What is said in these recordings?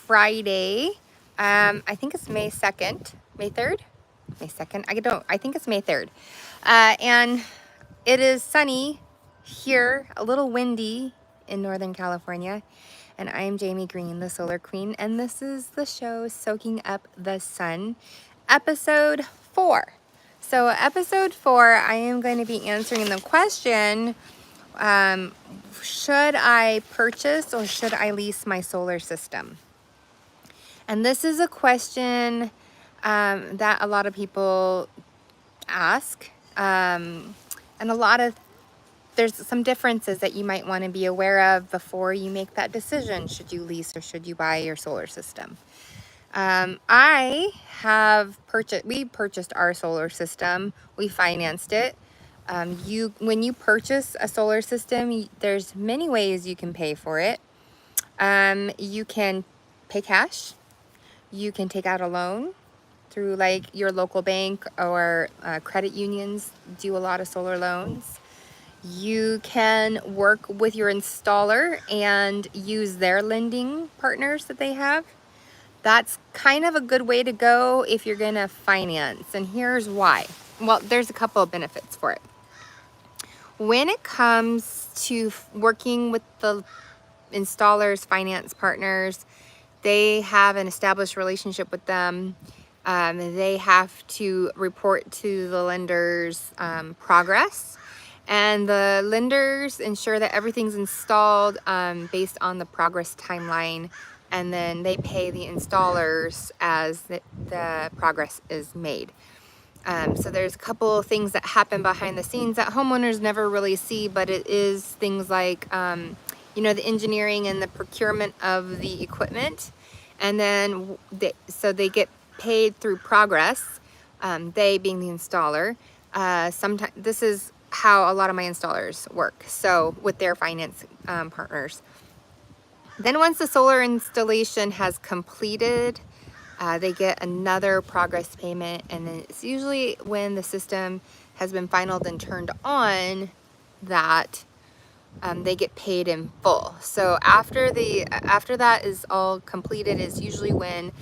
Friday. I think it's May 2nd, May 3rd, May 2nd. I think it's May 3rd. And it is sunny here, a little windy in Northern California. And I am Jaime Greene, the Solar Queen, and this is the show Soaking Up the Sun, episode 4. So episode 4, I am going to be answering the question, should I purchase or should I lease my solar system? And this is a question that a lot of people ask, and there's some differences that you might want to be aware of before you make that decision. Should you lease or should you buy your solar system? We purchased our solar system. We financed it. When you purchase a solar system, there's many ways you can pay for it. You can pay cash. You can take out a loan through like your local bank, or credit unions do a lot of solar loans. You can work with your installer and use their lending partners that they have. That's kind of a good way to go if you're gonna finance, and here's why. Well, there's a couple of benefits for it. When it comes to working with the installers, finance partners, they have an established relationship with them. They have to report to the lender's progress, and the lenders ensure that everything's installed based on the progress timeline, and then they pay the installers as the progress is made. So there's a couple of things that happen behind the scenes that homeowners never really see, but it is things like the engineering and the procurement of the equipment, and then they get paid through progress, they being the installer. Sometimes this is how a lot of my installers work, so with their finance partners. Then once the solar installation has completed, they get another progress payment, and then it's usually when the system has been finalized and turned on that they get paid in full. So after that is all completed is usually when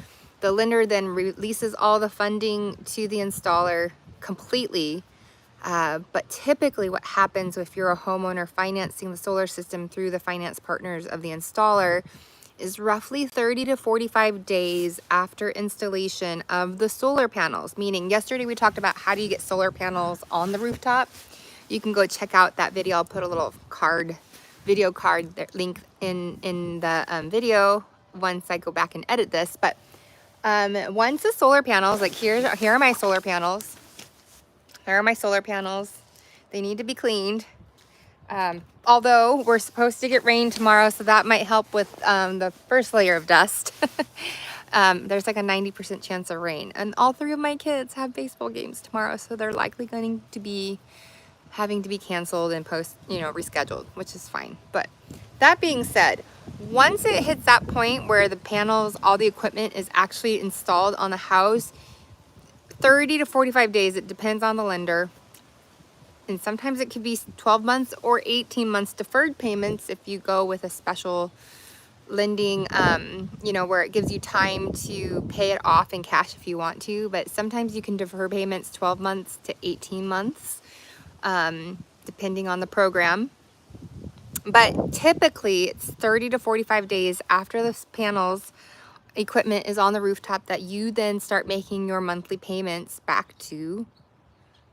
the lender then releases all the funding to the installer completely. But typically what happens if you're a homeowner financing the solar system through the finance partners of the installer is roughly 30 to 45 days after installation of the solar panels. Meaning, yesterday we talked about how do you get solar panels on the rooftop. You can go check out that video. I'll put a little video card link in the video once I go back and edit this. But once the solar panels, like here are my solar panels. There are my solar panels. They need to be cleaned. Although we're supposed to get rain tomorrow, so that might help with the first layer of dust. There's like a 90% chance of rain. And all 3 of my kids have baseball games tomorrow, so they're likely going to be having to be canceled and rescheduled, which is fine. But that being said, once it hits that point where the panels, all the equipment is actually installed on the house, 30 to 45 days, it depends on the lender. And sometimes it could be 12 months or 18 months deferred payments if you go with a special lending, where it gives you time to pay it off in cash if you want to. But sometimes you can defer payments 12 months to 18 months, depending on the program. But typically it's 30 to 45 days after the panels equipment is on the rooftop that you then start making your monthly payments back to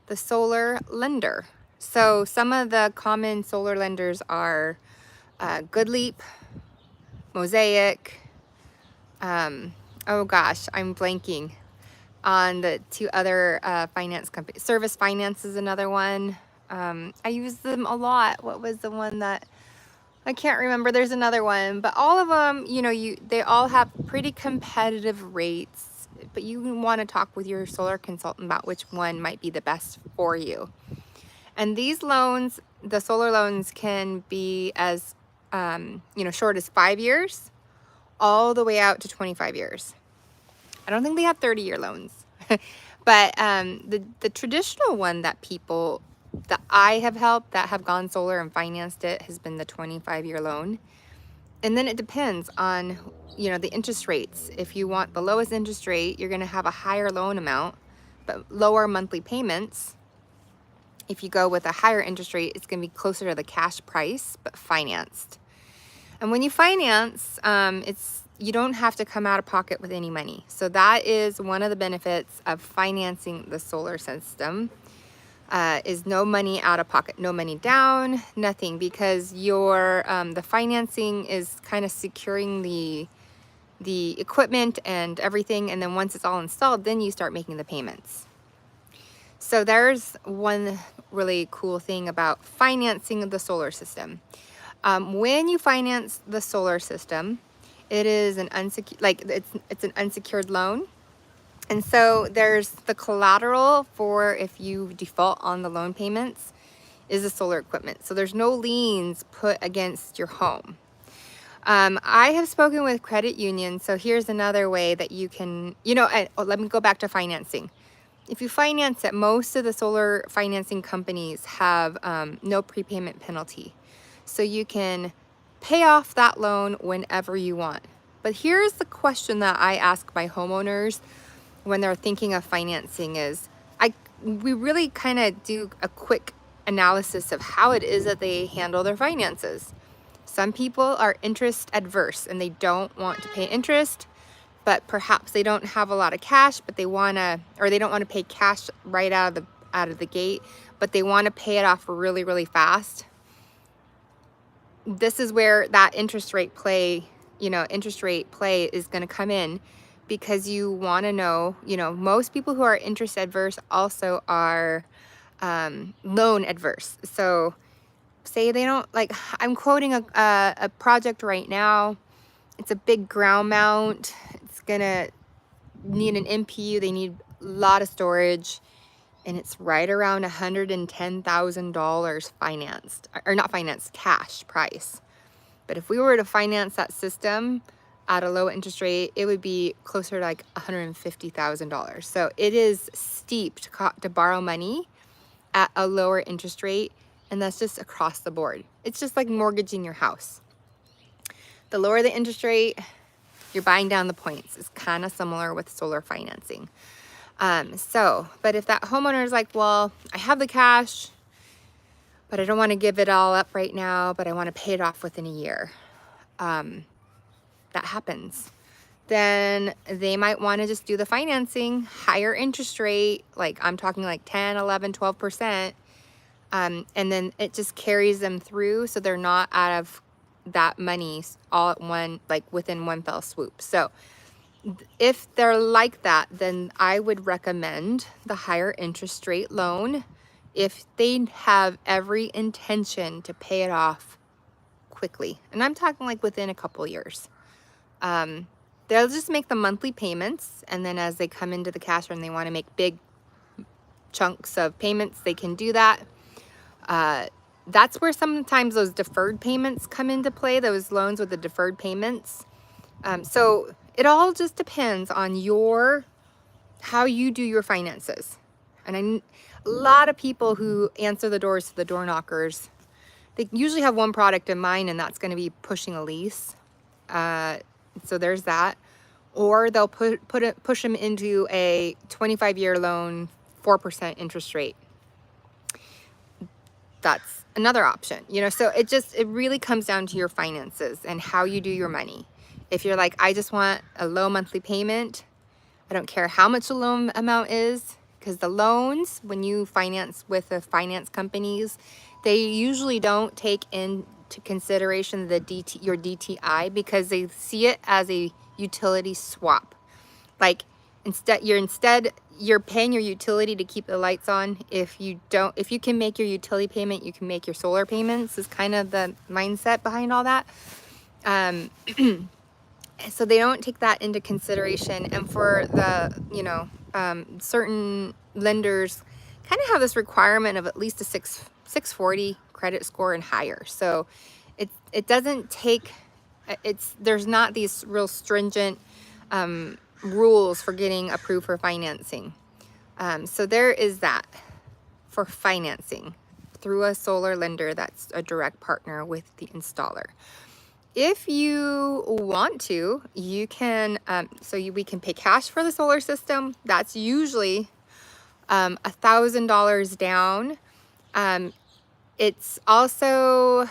the solar lender. So some of the common solar lenders are Good Leap, Mosaic. Oh gosh, I'm blanking on the 2 other finance companies. Service Finance is another one. I use them a lot. What was the one that I can't remember? There's another one, but all of them, they all have pretty competitive rates, but you want to talk with your solar consultant about which one might be the best for you. And these loans, the solar loans, can be as short as 5 years all the way out to 25 years. I don't think they have 30-year loans, but the traditional one that I have helped that have gone solar and financed it has been the 25-year loan. And then it depends on, the interest rates. If you want the lowest interest rate, you're going to have a higher loan amount, but lower monthly payments. If you go with a higher interest rate, it's going to be closer to the cash price, but financed. And when you finance, you don't have to come out of pocket with any money. So that is one of the benefits of financing the solar system. Is no money out of pocket, no money down, nothing, because the financing is kind of securing the equipment and everything, and then once it's all installed, then you start making the payments. So there's one really cool thing about financing the solar system. When you finance the solar system, it is an it's an unsecured loan. And so there's the collateral for if you default on the loan payments is the solar equipment. So there's no liens put against your home. I have spoken with credit unions. So here's another way that you can, let me go back to financing. If you finance it, most of the solar financing companies have no prepayment penalty. So you can pay off that loan whenever you want. But here's the question that I ask my homeowners when they're thinking of financing is, we really kind of do a quick analysis of how it is that they handle their finances. Some people are interest adverse and they don't want to pay interest, but perhaps they don't have a lot of cash, but they don't want to pay cash right out of the gate, but they want to pay it off really, really fast. This is where that interest rate play is going to come in, because you want to know, most people who are interest adverse also are loan adverse. So say they don't, like, I'm quoting a project right now. It's a big ground mount. It's going to need an MPU. They need a lot of storage. And it's right around $110,000 financed, or not financed, cash price. But if we were to finance that system at a low interest rate, it would be closer to like $150,000. So it is steep to borrow money at a lower interest rate, and that's just across the board. It's just like mortgaging your house. The lower the interest rate, you're buying down the points. It's kind of similar with solar financing. But if that homeowner is like, well, I have the cash, but I don't want to give it all up right now, but I want to pay it off within a year. That happens. Then they might want to just do the financing, higher interest rate, like I'm talking like 10, 11, 12%. And then it just carries them through, so they're not out of that money all at within one fell swoop. So if they're like that, then I would recommend the higher interest rate loan if they have every intention to pay it off quickly. And I'm talking like within a couple years. They'll just make the monthly payments, and then as they come into the cash and they want to make big chunks of payments, they can do that. That's where sometimes those deferred payments come into play, those loans with the deferred payments. So it all just depends on how you do your finances. And a lot of people who answer the doors to the door knockers, they usually have one product in mind, and that's going to be pushing a lease. So there's that. Or they'll push them into a 25-year loan, 4% interest rate. That's another option, so it really comes down to your finances and how you do your money. If you're like, I just want a low monthly payment, I don't care how much the loan amount is, because the loans, when you finance with the finance companies, they usually don't take into consideration your DTI, because they see it as a utility swap. Like you're paying your utility to keep the lights on. If you can make your utility payment, you can make your solar payments, is kind of the mindset behind all that. So they don't take that into consideration. And for the, certain lenders kind of have this requirement of at least a 640 credit score and higher. So it doesn't take, there's not these real stringent rules for getting approved for financing. So there is that for financing through a solar lender that's a direct partner with the installer. If you want to, you can, we can pay cash for the solar system. That's usually $1,000 down. It's also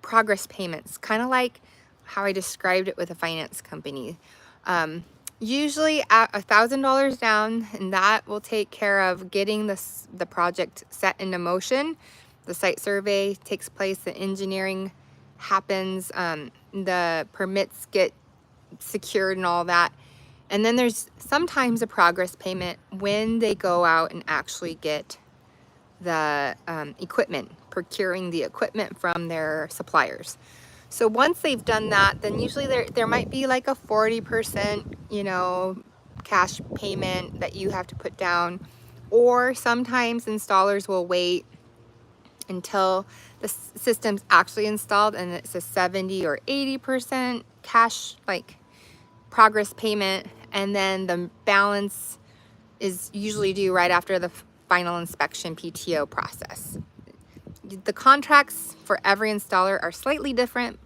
progress payments, kind of like how I described it with a finance company. Usually at $1,000 down, and that will take care of getting the project set into motion. The site survey takes place, the engineering happens, the permits get secured and all that. And then there's sometimes a progress payment when they go out and actually get the equipment, procuring the equipment from their suppliers. So once they've done that, then usually there might be like a 40%, cash payment that you have to put down. Or sometimes installers will wait until the system's actually installed and it's a 70 or 80% cash, like progress payment, and then the balance is usually due right after the final inspection PTO process. The contracts for every installer are slightly different.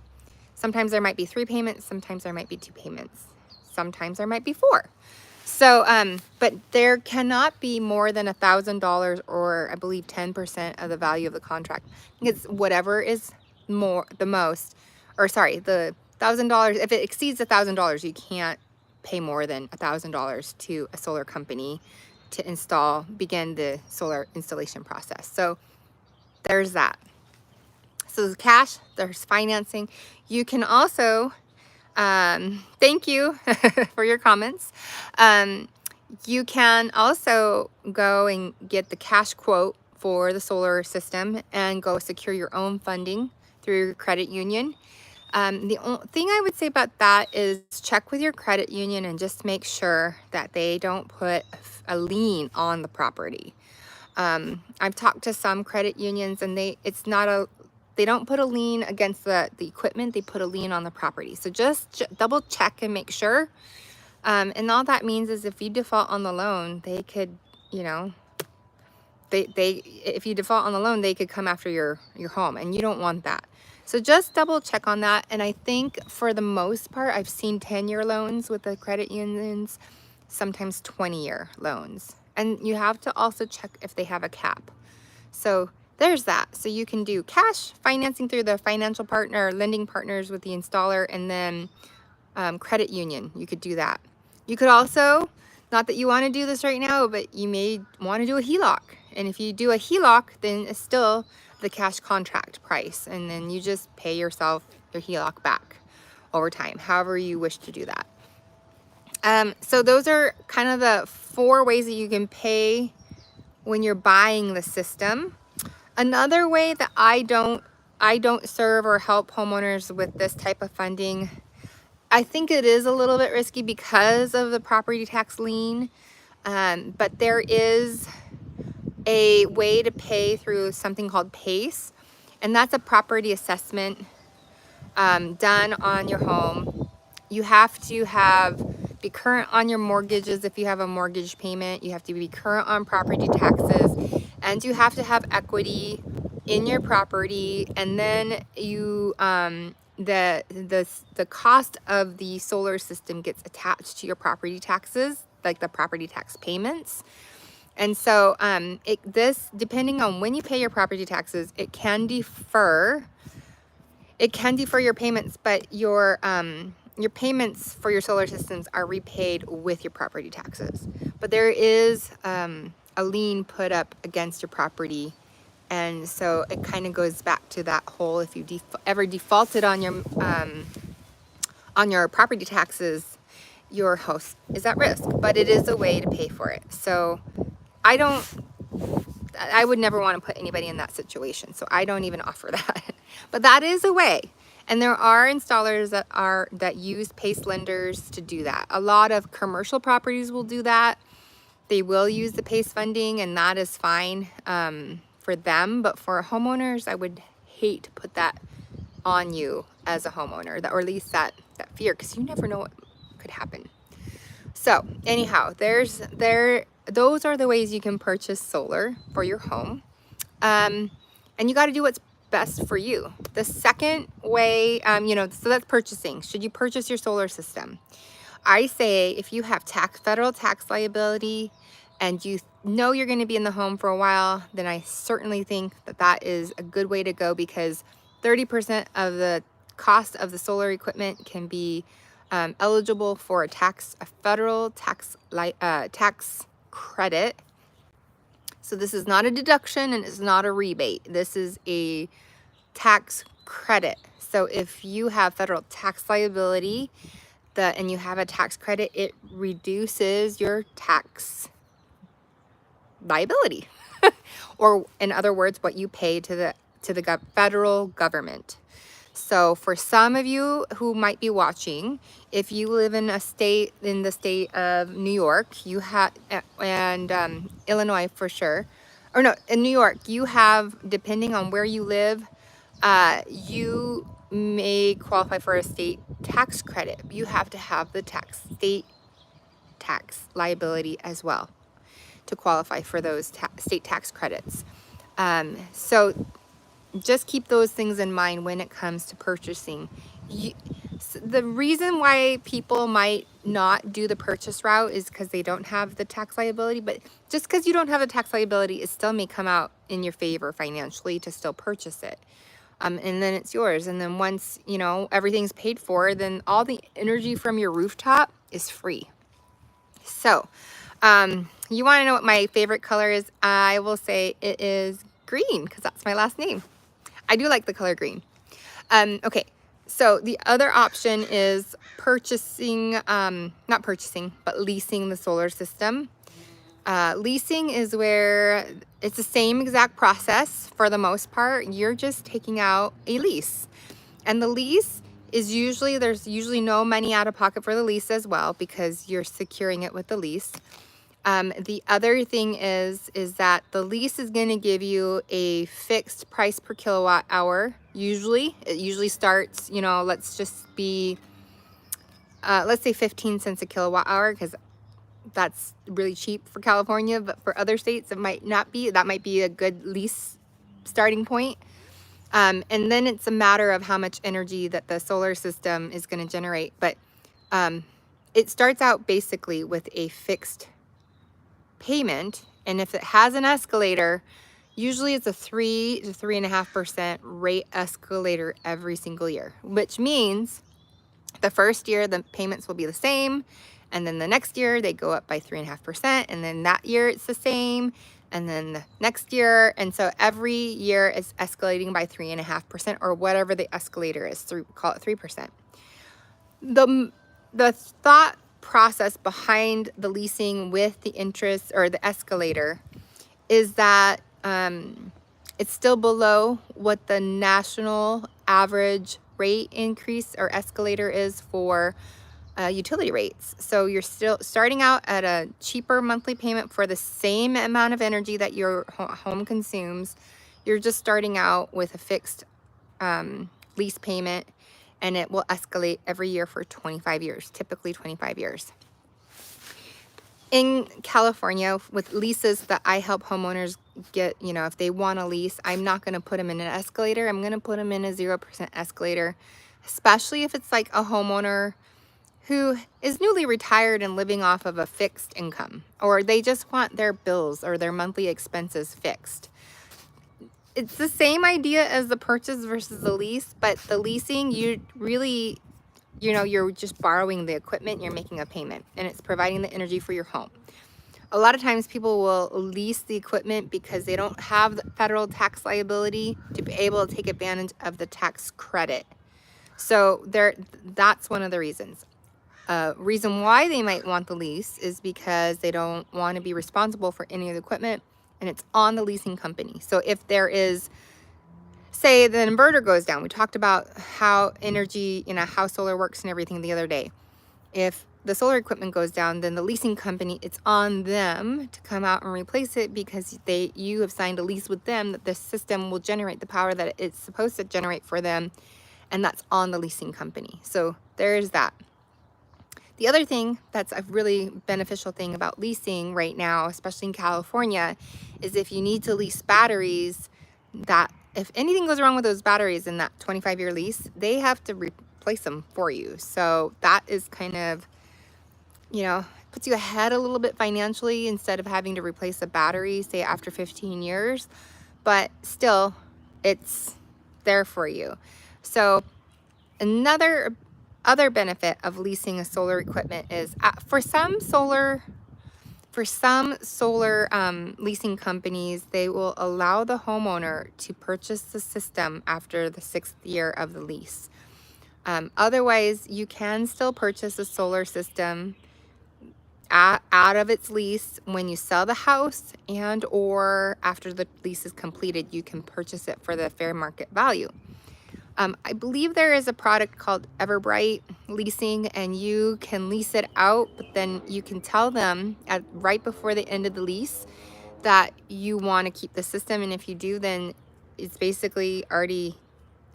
Sometimes there might be 3 payments, sometimes there might be 2 payments, sometimes there might be 4. So, but there cannot be more than $1,000, or I believe 10% of the value of the contract. It's whatever is the $1,000. If it exceeds $1,000, you can't pay more than $1,000 to a solar company to begin the solar installation process. So there's that. So there's cash, there's financing. You can also, thank you for your comments. You can also go and get the cash quote for the solar system and go secure your own funding through your credit union. The only thing I would say about that is check with your credit union and just make sure that they don't put a lien on the property. I've talked to some credit unions and they don't put a lien against the equipment, they put a lien on the property. So just double check and make sure. And all that means is if you default on the loan, they could, if you default on the loan, they could come after your home, and you don't want that. So just double check on that. And I think for the most part, I've seen 10-year loans with the credit unions, sometimes 20-year loans. And you have to also check if they have a cap. So there's that. So you can do cash financing through the financial partner, lending partners with the installer, and then credit union. You could do that. You could also, not that you want to do this right now, but you may want to do a HELOC. And if you do a HELOC, then it's still the cash contract price. And then you just pay yourself your HELOC back over time, however you wish to do that. So those are kind of the 4 ways that you can pay when you're buying the system. Another way that I don't serve or help homeowners with this type of funding, I think it is a little bit risky because of the property tax lien, but there is a way to pay through something called PACE, and that's a property assessment done on your home. You have to be current on your mortgages. If you have a mortgage payment, you have to be current on property taxes, and you have to have equity in your property. And then you the cost of the solar system gets attached to your property taxes, like the property tax payments. And so this, depending on when you pay your property taxes, it can defer your payments, but your payments for your solar systems are repaid with your property taxes. But there is a lien put up against your property, and so it kind of goes back to that whole, if you ever defaulted on your property taxes, your house is at risk. But it is a way to pay for it. So I would never want to put anybody in that situation, so I don't even offer that. But that is a way. And there are installers that use PACE lenders to do that. A lot of commercial properties will do that. They will use the PACE funding, and that is fine for them. But for homeowners, I would hate to put that on you as a homeowner, or at least that fear, because you never know what could happen. So anyhow, those are the ways you can purchase solar for your home. And you got to do what's best for you. The second way, so that's purchasing. Should you purchase your solar system? I say if you have federal tax liability and you know you're going to be in the home for a while, then I certainly think that is a good way to go, because 30% of the cost of the solar equipment can be eligible for a federal tax credit. So this is not a deduction and it's not a rebate. This is a tax credit. So if you have federal tax liability and you have a tax credit, it reduces your tax liability, or in other words, what you pay to the federal government. So for some of you who might be watching, if you live in the state of New York, you have, and Illinois for sure, or no, in New York, you have, depending on where you live, you may qualify for a state tax credit. You have to have the state tax liability as well to qualify for those state tax credits. So just keep those things in mind when it comes to purchasing. The reason why people might not do the purchase route is because they don't have the tax liability, but just because you don't have the tax liability, it still may come out in your favor financially to still purchase it. And then it's yours. And then once, everything's paid for, then all the energy from your rooftop is free. So, you want to know what my favorite color is? I will say it is green, because that's my last name. I do like the color green. Okay, so the other option is not purchasing, but leasing the solar system. Leasing is where it's the same exact process for the most part. You're just taking out a lease. And the lease is there's usually no money out of pocket for the lease as well, because you're securing it with the lease. The other thing is that the lease is going to give you a fixed price per kilowatt hour. It usually starts, let's say 15 cents a kilowatt hour, because that's really cheap for California, but for other states, it might not be. That might be a good lease starting point. And then it's a matter of how much energy that the solar system is going to generate. But it starts out basically with a fixed payment, and if it has an escalator, usually it's a 3 to 3.5% rate escalator every single year, which means the first year the payments will be the same, and then the next year they go up by 3.5%, and then that year it's the same, and then the next year, and so every year is escalating by 3.5%, or whatever the escalator is. Call it 3%. The thought process behind the leasing with the interest or the escalator is that it's still below what the national average rate increase or escalator is for utility rates. So you're still starting out at a cheaper monthly payment for the same amount of energy that your home consumes. You're just starting out with a fixed lease payment, and it will escalate every year for 25 years, typically 25 years. In California, with leases that I help homeowners get, if they want a lease, I'm not going to put them in an escalator. I'm going to put them in a 0% escalator, especially if it's like a homeowner who is newly retired and living off of a fixed income, or they just want their bills or their monthly expenses fixed. It's the same idea as the purchase versus the lease, but the leasing, you really, you're just borrowing the equipment, you're making a payment, and it's providing the energy for your home. A lot of times people will lease the equipment because they don't have the federal tax liability to be able to take advantage of the tax credit. So that's one of the reasons. Reason why they might want the lease is because they don't want to be responsible for any of the equipment, and it's on the leasing company. So if there is, say the inverter goes down, we talked about how energy, how solar works and everything the other day. If the solar equipment goes down, then the leasing company, it's on them to come out and replace it, because you have signed a lease with them that the system will generate the power that it's supposed to generate for them, and that's on the leasing company. So there's that. The other thing that's a really beneficial thing about leasing right now, especially in California, is if you need to lease batteries, that if anything goes wrong with those batteries in that 25-year lease, they have to replace them for you. So that is kind of, you know, puts you ahead a little bit financially instead of having to replace a battery, say after 15 years, but still it's there for you. So another other benefit of leasing a solar equipment is for some solar leasing companies, they will allow the homeowner to purchase the system after the 6th year of the lease. Otherwise, you can still purchase a solar system out of its lease when you sell the house, and or after the lease is completed, you can purchase it for the fair market value. I believe there is a product called Everbright Leasing, and you can lease it out, but then you can tell them right before the end of the lease that you want to keep the system, and if you do, then it's basically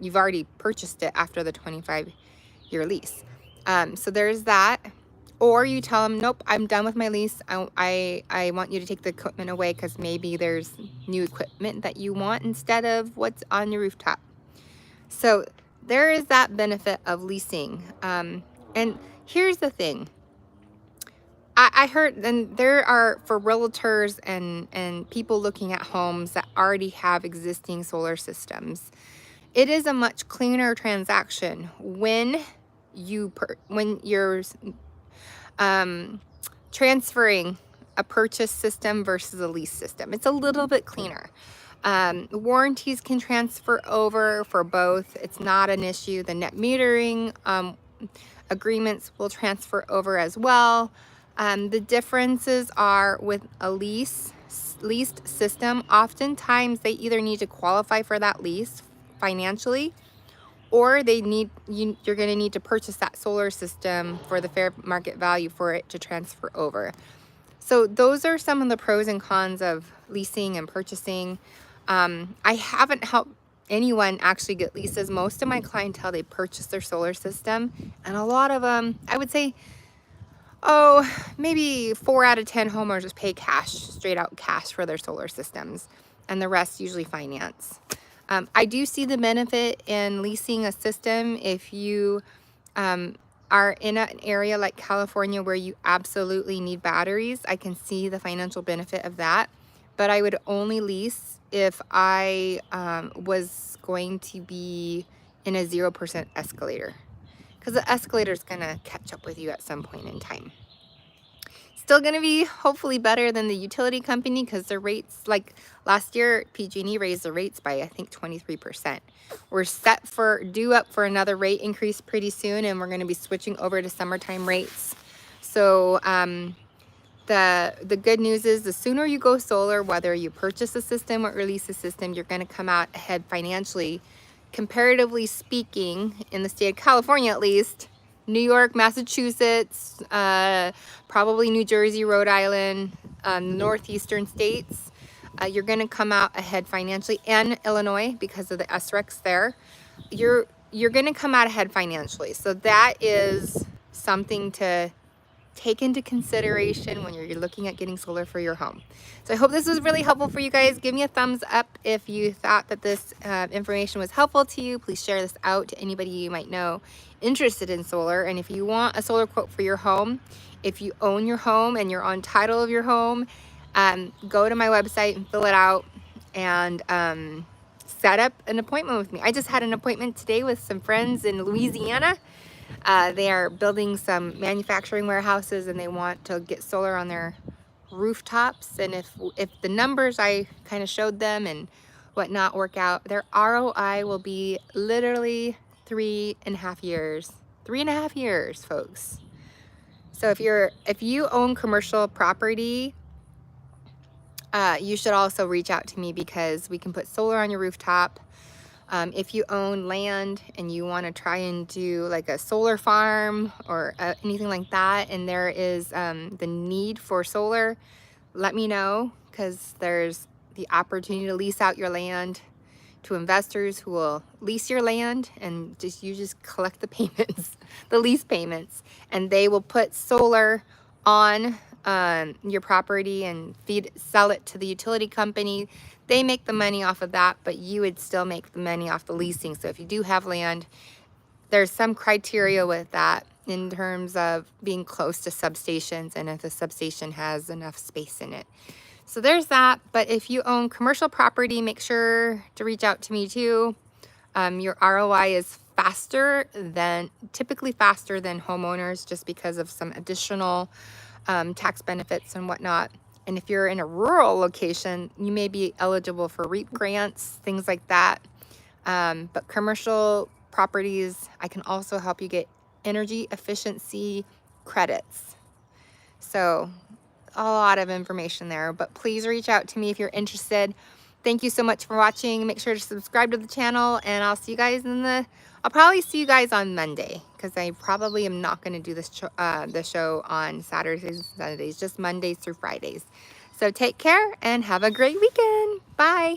you've already purchased it after the 25-year lease. So there's that. Or you tell them, nope, I'm done with my lease. I want you to take the equipment away because maybe there's new equipment that you want instead of what's on your rooftop. So there is that benefit of leasing. And here's the thing. I heard, and there are, for realtors and people looking at homes that already have existing solar systems, it is a much cleaner transaction when you're transferring a purchase system versus a lease system. It's a little bit cleaner. Warranties can transfer over for both. It's not an issue. The net metering agreements will transfer over as well. The differences are with a leased system. Oftentimes they either need to qualify for that lease financially, or you're going to need to purchase that solar system for the fair market value for it to transfer over. So those are some of the pros and cons of leasing and purchasing. I haven't helped anyone actually get leases. Most of my clientele, they purchase their solar system, and a lot of them, I would say, maybe 4 out of 10 homeowners just pay cash, straight out cash for their solar systems, and the rest usually finance. I do see the benefit in leasing a system if you are in an area like California where you absolutely need batteries. I can see the financial benefit of that, but I would only lease if I was going to be in a 0% escalator, because the escalator is going to catch up with you at some point in time. Still going to be hopefully better than the utility company, because their rates, like last year, PG&E raised the rates by, I think, 23%. We're due up for another rate increase pretty soon, and we're going to be switching over to summertime rates. So the good news is, the sooner you go solar, whether you purchase a system or release a system, you're going to come out ahead financially, comparatively speaking, in the state of California at least. New York, Massachusetts, probably New Jersey, Rhode Island, northeastern states, you're going to come out ahead financially, and Illinois, because of the SRECs there. You're going to come out ahead financially. So that is something to take into consideration when you're looking at getting solar for your home. So I hope this was really helpful for you guys. Give me a thumbs up if you thought that this information was helpful to you. Please share this out to anybody you might know interested in solar. And if you want a solar quote for your home, if you own your home and you're on title of your home, go to my website and fill it out, and set up an appointment with me. I just had an appointment today with some friends in Louisiana. They are building some manufacturing warehouses, and they want to get solar on their rooftops. And if the numbers I kind of showed them and whatnot work out, their ROI will be literally 3.5 years. 3.5 years, folks. So if you own commercial property, you should also reach out to me, because we can put solar on your rooftop. If you own land and you want to try and do like a solar farm or anything like that, and there is the need for solar, let me know, because there's the opportunity to lease out your land to investors who will lease your land, and you just collect the payments, the lease payments, and they will put solar on your property and sell it to the utility company. They make the money off of that, but you would still make the money off the leasing. So if you do have land, there's some criteria with that in terms of being close to substations and if the substation has enough space in it. So there's that. But if you own commercial property, make sure to reach out to me too. Your ROI is typically faster than homeowners, just because of some additional tax benefits and whatnot. And if you're in a rural location, you may be eligible for REAP grants, things like that. But commercial properties, I can also help you get energy efficiency credits. So a lot of information there, but please reach out to me if you're interested. Thank you so much for watching. Make sure to subscribe to the channel, and I'll see you guys I'll probably see you guys on Monday, because I probably am not going to do the show on Saturdays and Sundays, just Mondays through Fridays. So take care and have a great weekend. Bye.